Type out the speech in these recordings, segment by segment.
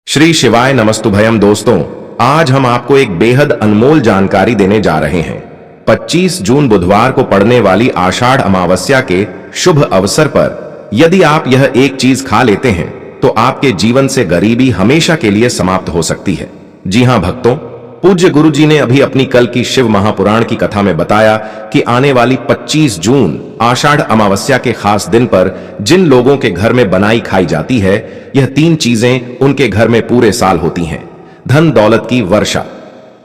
श्री शिवाय नमस्तुभयम। दोस्तों, आज हम आपको एक बेहद अनमोल जानकारी देने जा रहे हैं। 25 जून बुधवार को पड़ने वाली आषाढ़ अमावस्या के शुभ अवसर पर यदि आप यह एक चीज खा लेते हैं तो आपके जीवन से गरीबी हमेशा के लिए समाप्त हो सकती है। जी हां भक्तों, पूज्य गुरु जी ने अभी अपनी कल की शिव महापुराण की कथा में बताया कि आने वाली 25 जून आषाढ़ अमावस्या के खास दिन पर जिन लोगों के घर में बनाई खाई जाती है, यह 3 चीजें उनके घर में पूरे साल होती हैं। धन दौलत की वर्षा।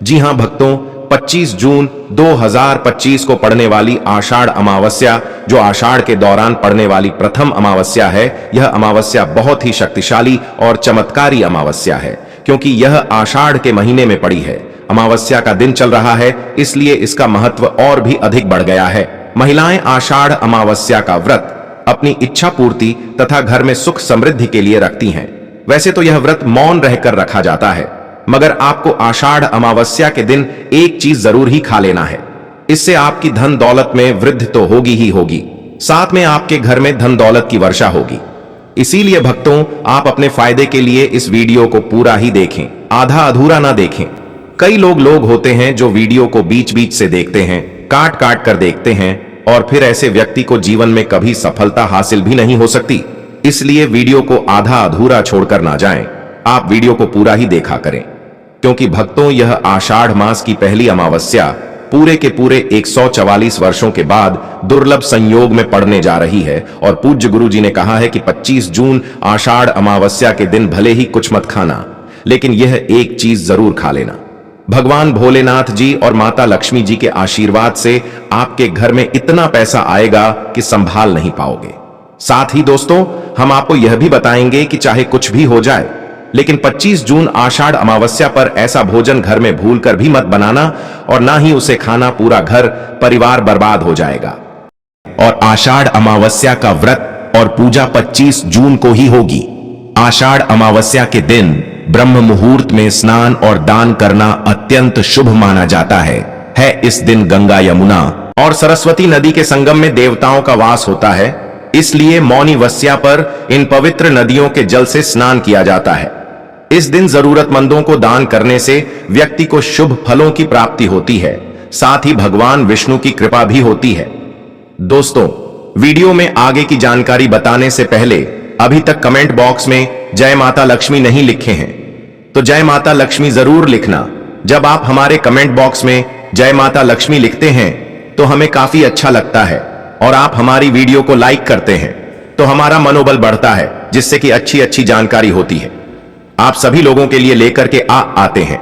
जी हां भक्तों, 25 जून 2025 को पड़ने वाली आषाढ़ अमावस्या, जो आषाढ़ के दौरान पड़ने वाली प्रथम अमावस्या है, यह अमावस्या बहुत ही शक्तिशाली और चमत्कारी अमावस्या है, क्योंकि यह आषाढ़ के महीने में पड़ी है। अमावस्या का दिन चल रहा है, इसलिए इसका महत्व और भी अधिक बढ़ गया है। महिलाएं आषाढ़ अमावस्या का व्रत अपनी इच्छा पूर्ति तथा घर में सुख समृद्धि के लिए रखती हैं। वैसे तो यह व्रत मौन रहकर रखा जाता है, मगर आपको आषाढ़ अमावस्या के दिन एक चीज जरूर ही खा लेना है। इससे आपकी धन दौलत में वृद्धि तो होगी ही होगी, साथ में आपके घर में धन दौलत की वर्षा होगी। इसीलिए भक्तों, आप अपने फायदे के लिए इस वीडियो को पूरा ही देखें, आधा अधूरा ना देखें। कई लोग होते हैं जो वीडियो को बीच बीच से देखते हैं, काट काट कर देखते हैं, और फिर ऐसे व्यक्ति को जीवन में कभी सफलता हासिल भी नहीं हो सकती। इसलिए वीडियो को आधा अधूरा छोड़कर ना जाएं, आप वीडियो को पूरा ही देखा करें, क्योंकि भक्तों, यह आषाढ़ मास की पहली अमावस्या पूरे के पूरे 144 वर्षों के बाद दुर्लभ संयोग में पड़ने जा रही है। और पूज्य गुरु जी ने कहा है कि 25 जून आषाढ़ अमावस्या के दिन भले ही कुछ मत खाना, लेकिन यह एक चीज जरूर खा लेना। भगवान भोलेनाथ जी और माता लक्ष्मी जी के आशीर्वाद से आपके घर में इतना पैसा आएगा कि संभाल नहीं पाओगे। साथ ही दोस्तों, हम आपको यह भी बताएंगे कि चाहे कुछ भी हो जाए, लेकिन 25 जून आषाढ़ अमावस्या पर ऐसा भोजन घर में भूलकर भी मत बनाना, और ना ही उसे खाना। पूरा घर परिवार बर्बाद हो जाएगा। और आषाढ़ अमावस्या का व्रत और पूजा 25 जून को ही होगी। आषाढ़ अमावस्या के दिन ब्रह्म मुहूर्त में स्नान और दान करना अत्यंत शुभ माना जाता है। इस दिन गंगा, यमुना और सरस्वती नदी के संगम में देवताओं का वास होता है, इसलिए मौनी वस्या पर इन पवित्र नदियों के जल से स्नान किया जाता है। इस दिन जरूरतमंदों को दान करने से व्यक्ति को शुभ फलों की प्राप्ति होती है, साथ ही भगवान विष्णु की कृपा भी होती है। दोस्तों, वीडियो में आगे की जानकारी बताने से पहले अभी तक कमेंट बॉक्स में जय माता लक्ष्मी नहीं लिखे हैं तो जय माता लक्ष्मी जरूर लिखना। जब आप हमारे कमेंट बॉक्स में जय माता लक्ष्मी लिखते हैं तो हमें काफी अच्छा लगता है, और आप हमारी वीडियो को लाइक करते हैं तो हमारा मनोबल बढ़ता है, जिससे कि अच्छी जानकारी होती है आप सभी लोगों के लिए लेकर के आते हैं।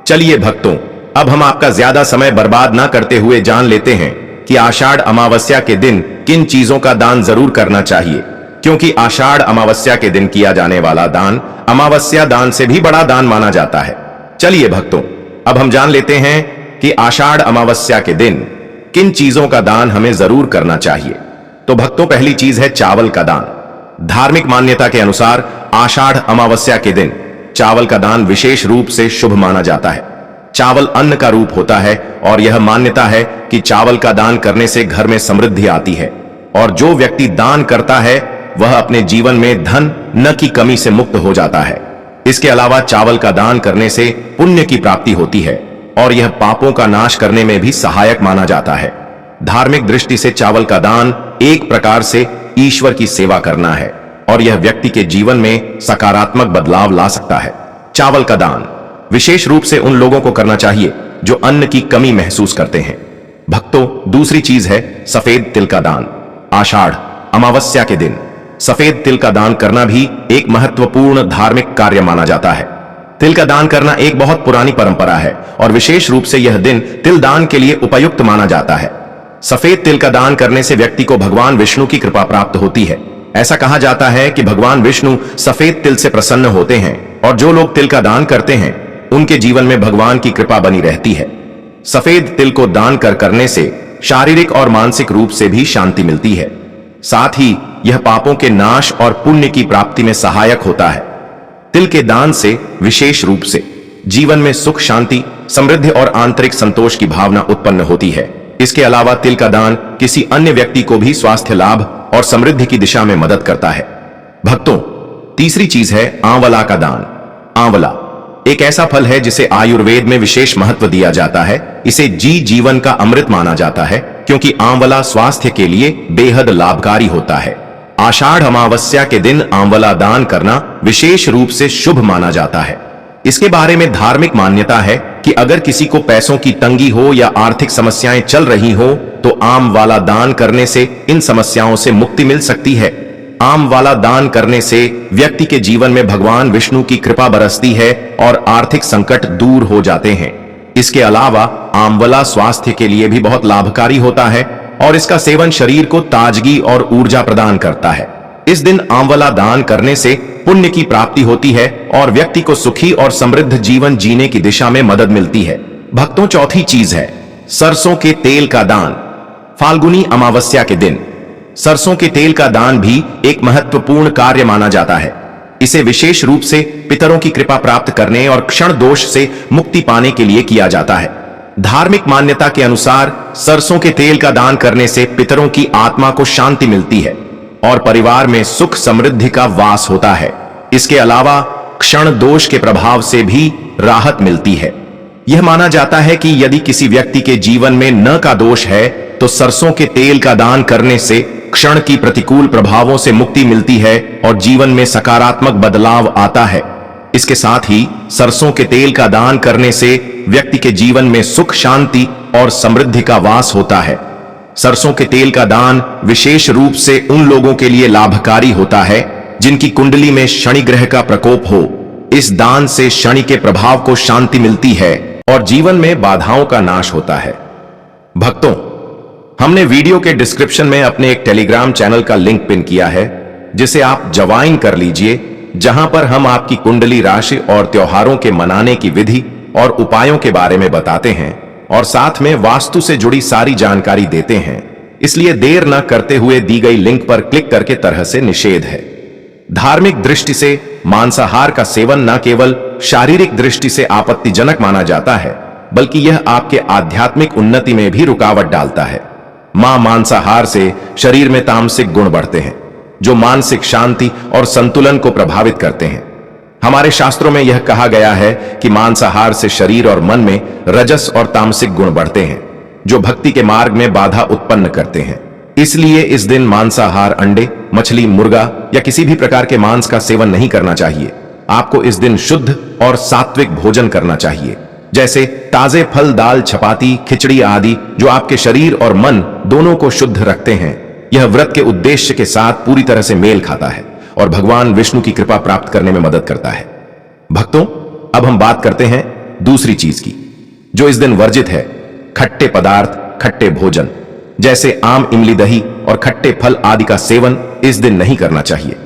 चलिए भक्तों, अब हम आपका ज्यादा समय बर्बाद ना करते हुए जान लेते हैं कि आषाढ़ अमावस्या के दिन किन चीजों का दान जरूर करना चाहिए, क्योंकि आषाढ़ अमावस्या के दिन किया जाने वाला दान अमावस्या दान से भी बड़ा दान माना जाता है। चलिए भक्तों, अब हम जान लेते हैं कि आषाढ़ अमावस्या के दिन किन चीजों का दान हमें जरूर करना चाहिए। तो भक्तों, पहली चीज है चावल का दान। धार्मिक मान्यता के अनुसार आषाढ़ अमावस्या के दिन चावल का दान विशेष रूप से शुभ माना जाता है। चावल अन्न का रूप होता है, और यह मान्यता है कि चावल का दान करने से घर में समृद्धि आती है, और जो व्यक्ति दान करता है वह अपने जीवन में धन न की कमी से मुक्त हो जाता है। इसके अलावा चावल का दान करने से पुण्य की प्राप्ति होती है, और यह पापों का नाश करने में भी सहायक माना जाता है। धार्मिक दृष्टि से चावल का दान एक प्रकार से ईश्वर की सेवा करना है, और यह व्यक्ति के जीवन में सकारात्मक बदलाव ला सकता है। चावल का दान विशेष रूप से उन लोगों को करना चाहिए जो अन्न की कमी महसूस करते हैं। भक्तों, दूसरी चीज है सफेद तिल का दान। आषाढ़ अमावस्या के दिन सफेद तिल का दान करना भी एक महत्वपूर्ण धार्मिक कार्य माना जाता है। तिल का दान करना एक बहुत पुरानी परंपरा है, और विशेष रूप से यह दिन तिल दान के लिए उपयुक्त माना जाता है। सफेद तिल का दान करने से व्यक्ति को भगवान विष्णु की कृपा प्राप्त होती है। ऐसा कहा जाता है कि भगवान विष्णु सफेद तिल से प्रसन्न होते हैं, और जो लोग तिल का दान करते हैं उनके जीवन में भगवान की कृपा बनी रहती है। सफेद तिल को दान करने से शारीरिक और मानसिक रूप से भी शांति मिलती है। साथ ही यह पापों के नाश और पुण्य की प्राप्ति में सहायक होता है। तिल के दान से विशेष रूप से जीवन में सुख, शांति, समृद्धि और आंतरिक संतोष की भावना उत्पन्न होती है। इसके अलावा तिल का दान किसी अन्य व्यक्ति को भी स्वास्थ्य लाभ और समृद्धि की दिशा में मदद करता है। भक्तों, तीसरी चीज है आंवला का दान। आंवला एक ऐसा फल है जिसे आयुर्वेद में विशेष महत्व दिया जाता है। इसे जीवन का अमृत माना जाता है क्योंकि आंवला स्वास्थ्य के लिए बेहद लाभकारी होता है। आषाढ़ अमावस्या के दिन आंवला दान करना विशेष रूप से शुभ माना जाता है। इसके बारे में धार्मिक मान्यता है कि अगर किसी को पैसों की तंगी हो या आर्थिक समस्याएं चल रही हो तो आंवला दान करने से इन समस्याओं से मुक्ति मिल सकती है। आंवला दान करने से व्यक्ति के जीवन में भगवान विष्णु की कृपा बरसती है और आर्थिक संकट दूर हो जाते हैं। इसके अलावा आंवला स्वास्थ्य के लिए भी बहुत लाभकारी होता है और इसका सेवन शरीर को ताजगी और ऊर्जा प्रदान करता है। इस दिन आंवला दान करने से पुण्य की प्राप्ति होती है और व्यक्ति को सुखी और समृद्ध जीवन जीने की दिशा में मदद मिलती है। भक्तों, चौथी चीज है सरसों के तेल का दान। फाल्गुनी अमावस्या के दिन सरसों के तेल का दान भी एक महत्वपूर्ण कार्य माना जाता है। इसे विशेष रूप से पितरों की कृपा प्राप्त करने और क्षण दोष से मुक्ति पाने के लिए किया जाता है। धार्मिक मान्यता के अनुसार सरसों के तेल का दान करने से पितरों की आत्मा को शांति मिलती है और परिवार में सुख समृद्धि का वास होता है। इसके अलावा क्षण दोष के प्रभाव से भी राहत मिलती है। यह माना जाता है कि यदि किसी व्यक्ति के जीवन में न का दोष है तो सरसों के तेल का दान करने से क्षण की प्रतिकूल प्रभावों से मुक्ति मिलती है और जीवन में सकारात्मक बदलाव आता है। इसके साथ ही सरसों के तेल का दान करने से व्यक्ति के जीवन में सुख शांति और समृद्धि का वास होता है। सरसों के तेल का दान विशेष रूप से उन लोगों के लिए लाभकारी होता है जिनकी कुंडली में शनि ग्रह का प्रकोप हो। इस दान से शनि के प्रभाव को शांति मिलती है और जीवन में बाधाओं का नाश होता है। भक्तों, हमने वीडियो के डिस्क्रिप्शन में अपने एक टेलीग्राम चैनल का लिंक पिन किया है जिसे आप ज्वाइन कर लीजिए, जहां पर हम आपकी कुंडली राशि और त्योहारों के मनाने की विधि और उपायों के बारे में बताते हैं और साथ में वास्तु से जुड़ी सारी जानकारी देते हैं। इसलिए देर न करते हुए दी गई लिंक पर क्लिक करके तरह से निषेध है। धार्मिक दृष्टि से मांसाहार का सेवन न केवल शारीरिक दृष्टि से आपत्तिजनक माना जाता है बल्कि यह आपके आध्यात्मिक उन्नति में भी रुकावट डालता है। मांसाहार से शरीर में तामसिक गुण बढ़ते हैं जो मानसिक शांति और संतुलन को प्रभावित करते हैं। हमारे शास्त्रों में यह कहा गया है कि मांसाहार से शरीर और मन में रजस और तामसिक गुण बढ़ते हैं जो भक्ति के मार्ग में बाधा उत्पन्न करते हैं। इसलिए इस दिन मांसाहार, अंडे, मछली, मुर्गा या किसी भी प्रकार के मांस का सेवन नहीं करना चाहिए। आपको इस दिन शुद्ध और सात्विक भोजन करना चाहिए, जैसे ताजे फल, दाल, चपाती, खिचड़ी आदि जो आपके शरीर और मन दोनों को शुद्ध रखते हैं। यह व्रत के उद्देश्य के साथ पूरी तरह से मेल खाता है और भगवान विष्णु की कृपा प्राप्त करने में मदद करता है। भक्तों, अब हम बात करते हैं दूसरी चीज की जो इस दिन वर्जित है। खट्टे पदार्थ, खट्टे भोजन जैसे आम, इमली, दही और खट्टे फल आदि का सेवन इस दिन नहीं करना चाहिए।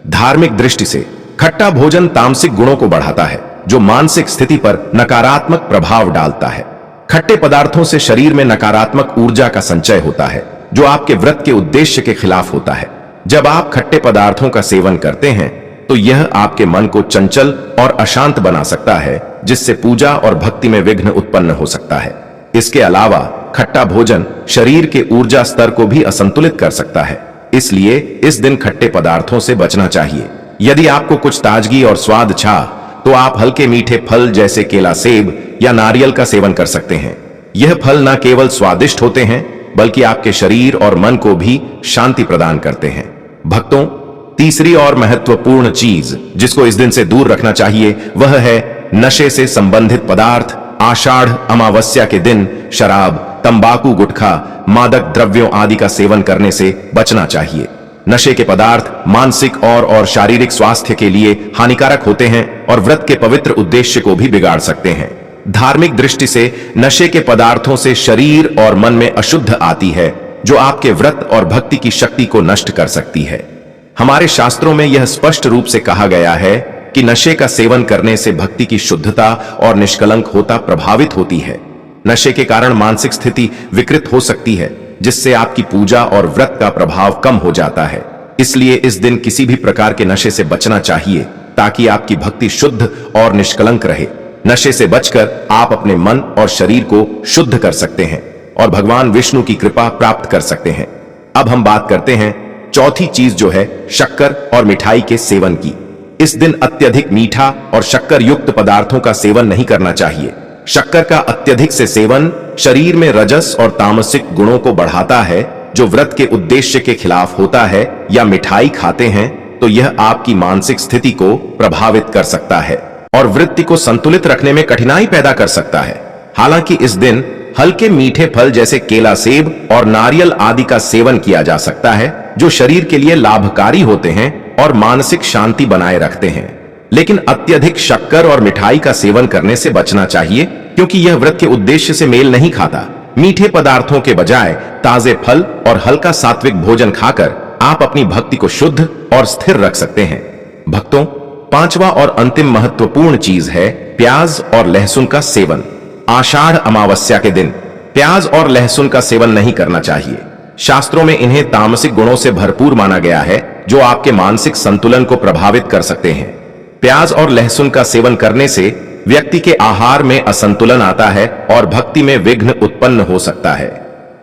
धार्मिक दृष्टि से खट्टा भोजन तामसिक गुणों को बढ़ाता है जो मानसिक स्थिति पर नकारात्मक प्रभाव डालता है। खट्टे पदार्थों से शरीर में नकारात्मक ऊर्जा का संचय होता है जो आपके व्रत के उद्देश्य के खिलाफ होता है। जब आप खट्टे पदार्थों का सेवन करते हैं तो यह आपके मन को चंचल और अशांत बना सकता है जिससे पूजा और भक्ति में विघ्न उत्पन्न हो सकता है। इसके अलावा खट्टा भोजन शरीर के ऊर्जा स्तर को भी असंतुलित कर सकता है। इसलिए इस दिन खट्टे पदार्थों से बचना चाहिए। यदि आपको कुछ ताजगी और स्वाद चाह तो आप हल्के मीठे फल जैसे केला, सेब या नारियल का सेवन कर सकते हैं। यह फल न केवल स्वादिष्ट होते हैं बल्कि आपके शरीर और मन को भी शांति प्रदान करते हैं। भक्तों, तीसरी और महत्वपूर्ण चीज जिसको इस दिन से दूर रखना चाहिए वह है नशे से संबंधित पदार्थ। आषाढ़ अमावस्या के दिन शराब, तंबाकू, गुटखा, मादक द्रव्यों आदि का सेवन करने से बचना चाहिए। नशे के पदार्थ मानसिक और शारीरिक स्वास्थ्य के लिए हानिकारक होते हैं और व्रत के पवित्र उद्देश्य को भी बिगाड़ सकते हैं। धार्मिक दृष्टि से नशे के पदार्थों से शरीर और मन में अशुद्ध आती है जो आपके व्रत और भक्ति की शक्ति को नष्ट कर सकती है। हमारे शास्त्रों में यह स्पष्ट रूप से कहा गया है कि नशे का सेवन करने से भक्ति की शुद्धता और निष्कलंक होता प्रभावित होती है। नशे के कारण मानसिक स्थिति विकृत हो सकती है जिससे आपकी पूजा और व्रत का प्रभाव कम हो जाता है। इसलिए इस दिन किसी भी प्रकार के नशे से बचना चाहिए ताकि आपकी भक्ति शुद्ध और निष्कलंक रहे। नशे से बचकर आप अपने मन और शरीर को शुद्ध कर सकते हैं और भगवान विष्णु की कृपा प्राप्त कर सकते हैं। अब हम बात करते हैं चौथी चीज जो है शक्कर और मिठाई के सेवन की। इस दिन अत्यधिक मीठा और शक्कर युक्त पदार्थों का सेवन नहीं करना चाहिए। शक्कर का अत्यधिक से सेवन शरीर में रजस और तामसिक गुणों को बढ़ाता है, जो व्रत के उद्देश्य के खिलाफ होता है। या मिठाई खाते हैं तो यह आपकी मानसिक स्थिति को प्रभावित कर सकता है और वृत्ति को संतुलित रखने में कठिनाई पैदा कर सकता है। हालांकि इस दिन हल्के मीठे फल जैसे केला, सेब और नारियल आदि का सेवन किया जा सकता है, जो शरीर के लिए लाभकारी होते हैं और मानसिक शांति बनाए रखते हैं। लेकिन अत्यधिक शक्कर और मिठाई का सेवन करने से बचना चाहिए, क्योंकि यह व्रत के उद्देश्य से मेल नहीं खाता। मीठे पदार्थों के बजाय ताजे फल और हल्का सात्विक भोजन खाकर आप अपनी भक्ति को शुद्ध और स्थिर रख सकते हैं। भक्तों, पांचवा और अंतिम महत्वपूर्ण चीज है प्याज और लहसुन का सेवन। आषाढ़ अमावस्या के दिन प्याज और लहसुन का सेवन नहीं करना चाहिए। शास्त्रों में इन्हें तामसिक गुणों से भरपूर माना गया है, जो आपके मानसिक संतुलन को प्रभावित कर सकते हैं। प्याज और लहसुन का सेवन करने से व्यक्ति के आहार में असंतुलन आता है और भक्ति में विघ्न उत्पन्न हो सकता है।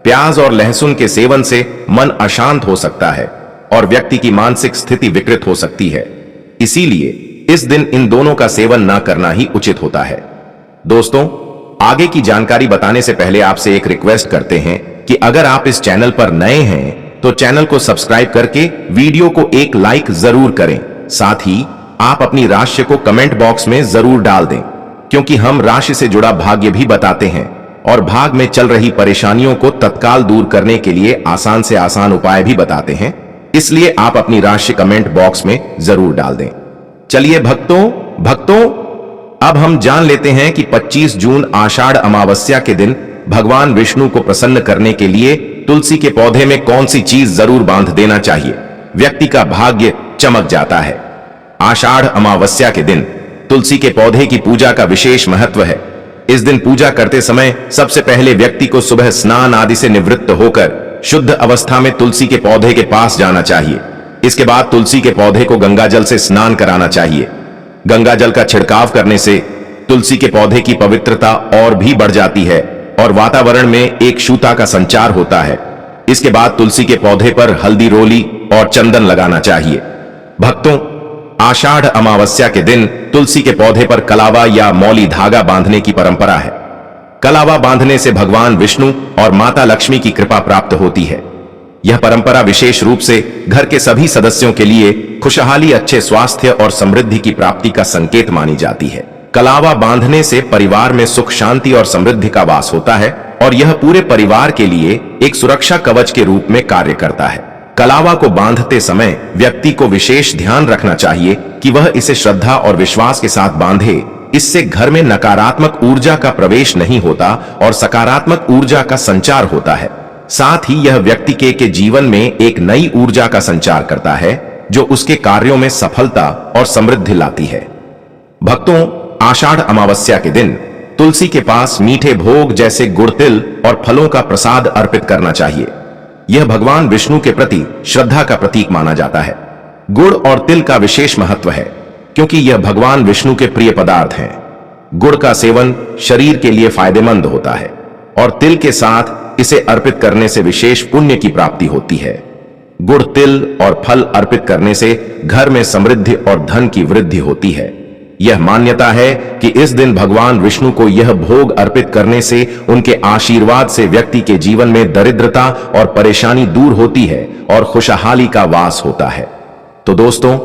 प्याज और लहसुन के सेवन से मन अशांत हो सकता है और व्यक्ति की मानसिक स्थिति विकृत हो सकती है। इसीलिए इस दिन इन दोनों का सेवन न करना ही उचित होता है। दोस्तों, आगे की जानकारी बताने से पहले आपसे एक रिक्वेस्ट करते हैं कि अगर आप इस चैनल पर नए हैं तो चैनल को सब्सक्राइब करके वीडियो को एक लाइक जरूर करें। साथ ही आप अपनी राशि को कमेंट बॉक्स में जरूर डाल दें, क्योंकि हम राशि से जुड़ा भाग्य भी बताते हैं और भाग में चल रही परेशानियों को तत्काल दूर करने के लिए आसान से आसान उपाय भी बताते हैं। इसलिए आप अपनी राशि कमेंट बॉक्स में जरूर डाल दें। चलिए भक्तों, अब हम जान लेते हैं कि 25 जून आषाढ़ अमावस्या के दिन भगवान विष्णु को प्रसन्न करने के लिए तुलसी के पौधे में कौन सी चीज जरूर बांध देना चाहिए। व्यक्ति का भाग्य चमक जाता है। आषाढ़ अमावस्या के दिन तुलसी के पौधे की पूजा का विशेष महत्व है। इस दिन पूजा करते समय सबसे पहले व्यक्ति को सुबह स्नान आदि से निवृत्त होकर शुद्ध अवस्था में तुलसी के पौधे के पास जाना चाहिए। इसके बाद तुलसी के पौधे को गंगा जल से स्नान कराना चाहिए। गंगा जल का छिड़काव करने से तुलसी के पौधे की पवित्रता और भी बढ़ जाती है और वातावरण में एक शुद्धता का संचार होता है। इसके बाद तुलसी के पौधे पर हल्दी, रोली और चंदन लगाना चाहिए। भक्तों, आषाढ़ अमावस्या के दिन तुलसी के पौधे पर कलावा या मौली धागा बांधने की परंपरा है। कलावा बांधने से भगवान विष्णु और माता लक्ष्मी की कृपा प्राप्त होती है। यह परंपरा विशेष रूप से घर के सभी सदस्यों के लिए खुशहाली, अच्छे स्वास्थ्य और समृद्धि की प्राप्ति का संकेत मानी जाती है। कलावा बांधने से परिवार में सुख, शांति और समृद्धि का वास होता है और यह पूरे परिवार के लिए एक सुरक्षा कवच के रूप में कार्य करता है। कलावा को बांधते समय व्यक्ति को विशेष ध्यान रखना चाहिए कि वह इसे श्रद्धा और विश्वास के साथ बांधे। इससे घर में नकारात्मक ऊर्जा का प्रवेश नहीं होता और सकारात्मक ऊर्जा का संचार होता है। साथ ही यह व्यक्ति के जीवन में एक नई ऊर्जा का संचार करता है, जो उसके कार्यों में सफलता और समृद्धि लाती है। भक्तों, आषाढ़ अमावस्या के दिन तुलसी के पास मीठे भोग जैसे गुड़, तिल और फलों का प्रसाद अर्पित करना चाहिए। यह भगवान विष्णु के प्रति श्रद्धा का प्रतीक माना जाता है। गुड़ और तिल का विशेष महत्व है, क्योंकि यह भगवान विष्णु के प्रिय पदार्थ हैं। गुड़ का सेवन शरीर के लिए फायदेमंद होता है और तिल के साथ इसे अर्पित करने से विशेष पुण्य की प्राप्ति होती है। गुड़, तिल और फल अर्पित करने से घर में समृद्धि और धन की वृद्धि होती है। यह मान्यता है कि इस दिन भगवान विष्णु को यह भोग अर्पित करने से उनके आशीर्वाद से व्यक्ति के जीवन में दरिद्रता और परेशानी दूर होती है और खुशहाली का वास होता है। तो दोस्तों,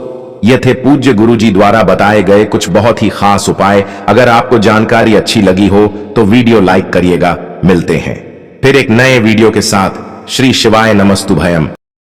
ये थे पूज्य गुरुजी द्वारा बताए गए कुछ बहुत ही खास उपाय। अगर आपको जानकारी अच्छी लगी हो तो वीडियो लाइक करिएगा। मिलते हैं फिर एक नए वीडियो के साथ। श्री शिवाय नमस्तुभयम।